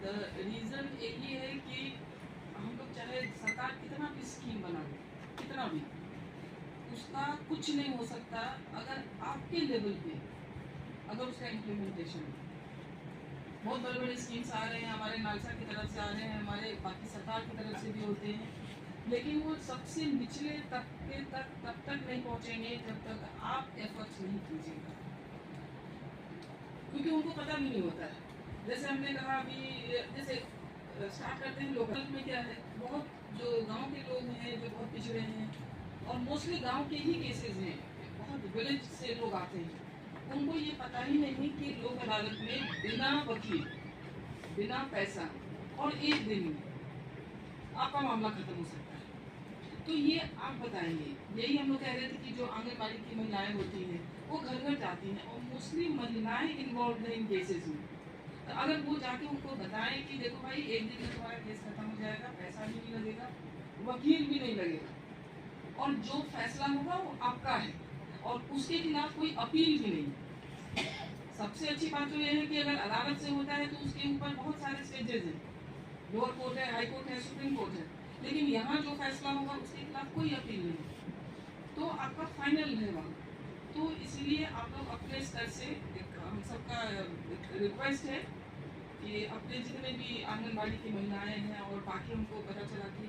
Reason यही है कि हम लोग चाहे सरकार कितना भी स्कीम बना दे, कितना भी, उसका कुछ नहीं हो सकता अगर आपके लेवल पे अगर उसका इम्प्लीमेंटेशन। बहुत बड़े बड़े स्कीम्स आ रहे हैं, हमारे नालसा की तरफ से आ रहे हैं, हमारे बाकी सरकार की तरफ से भी होते हैं, लेकिन वो सबसे निचले तबके तक तब तक नहीं पहुंचेंगे जब तक आप एफर्ट्स नहीं कीजिएगा, क्योंकि उनको पता भी नहीं होता है। जैसे हमने कहा अभी, जैसे स्टार्ट करते हैं लोकल में, क्या है, बहुत जो गांव के लोग हैं जो बहुत पिछड़े हैं और मोस्टली गांव के ही केसेस हैं, बहुत विलेज से लोग आते हैं, उनको ये पता ही नहीं कि लोक अदालत में बिना वकील, बिना पैसा और एक दिन में आपका मामला खत्म हो सकता है। तो ये आप बताएंगे, यही हम लोग कह रहे थे कि जो आंगनबाड़ी की महिलाएं होती हैं वो घर घर जाती हैं और मोस्टली महिलाएं इन्वॉल्व हैं इन केसेस में। तो अगर वो जाके उनको बताएं कि देखो भाई, एक दिन में तुम्हारा केस खत्म हो जाएगा, पैसा भी नहीं लगेगा, वकील भी नहीं लगेगा, और जो फैसला होगा वो आपका है और उसके खिलाफ कोई अपील भी नहीं। सबसे अच्छी बात तो ये है कि अगर अदालत से होता है तो उसके ऊपर बहुत सारे स्टेजेस हैं, लोअर कोर्ट है, हाई कोर्ट है, सुप्रीम कोर्ट है, लेकिन यहाँ जो फैसला होगा उसके खिलाफ कोई अपील नहीं, तो आपका फाइनल है वहाँ। तो इसलिए आप लोग अपने स्तर से, हम सबका रिक्वेस्ट है कि अपने जितने भी आंगनबाड़ी की महिलाएं हैं और बाकी हमको पता चला कि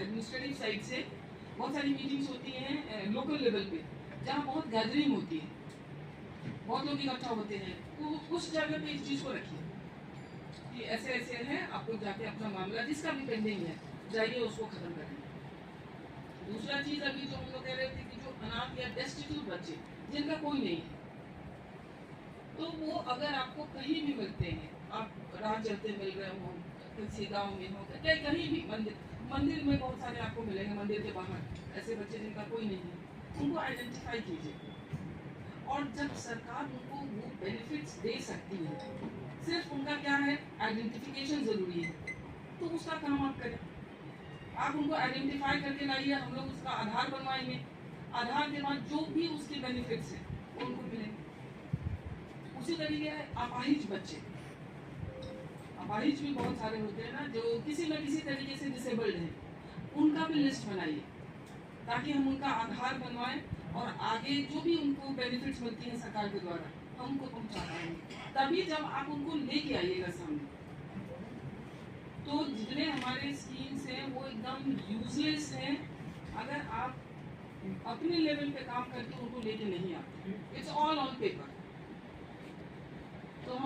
एडमिनिस्ट्रेटिव साइड से बहुत सारी मीटिंग्स होती हैं लोकल लेवल पे, जहाँ बहुत गैदरिंग होती है, बहुत लोग इकट्ठा होते हैं, तो उस जगह पे इस चीज़ को रखिए कि ऐसे ऐसे है, आप लोग जाके अपना मामला जिसका भी पेंडिंग है जाइए उसको खत्म करें। दूसरा चीज़ अभी जो हम लोग कह रहे थे कि जो अनाथ या डेस्टिट्यूट बच्चे जिनका कोई नहीं है, तो वो अगर आपको कहीं भी मिलते हैं, आप राह चलते मिल रहे हो, किसी गाँव में हो, चाहे कहीं भी, मंदिर में बहुत सारे आपको मिलेंगे, मंदिर के बाहर ऐसे बच्चे जिनका कोई नहीं है, उनको आइडेंटिफाई कीजिए। और जब सरकार उनको वो बेनिफिट्स दे सकती है, सिर्फ उनका क्या है, आइडेंटिफिकेशन ज़रूरी है, तो उसका काम आप करें। आप उनको आइडेंटिफाई करके लाइए, हम लोग उसका आधार बनवाएंगे, आधार के बाद जो भी उसके बेनिफिट्स हैं वो उनको मिलेंगे। उसी तरीके अपाहिज बच्चे, अपाहिज भी बहुत सारे होते हैं ना, जो किसी न किसी तरीके से डिसेबल्ड हैं, उनका भी लिस्ट बनाइए ताकि हम उनका आधार बनवाएं और आगे जो भी उनको बेनिफिट्स मिलती हैं सरकार के द्वारा हम उनको पहुंचा पाएंगे। तभी जब आप उनको लेके आइएगा सामने, तो जितने हमारे स्कीम्स हैं वो एकदम यूजलेस हैं अगर आप अपने लेवल पे काम करके उनको लेके नहीं आते। It's all on paper.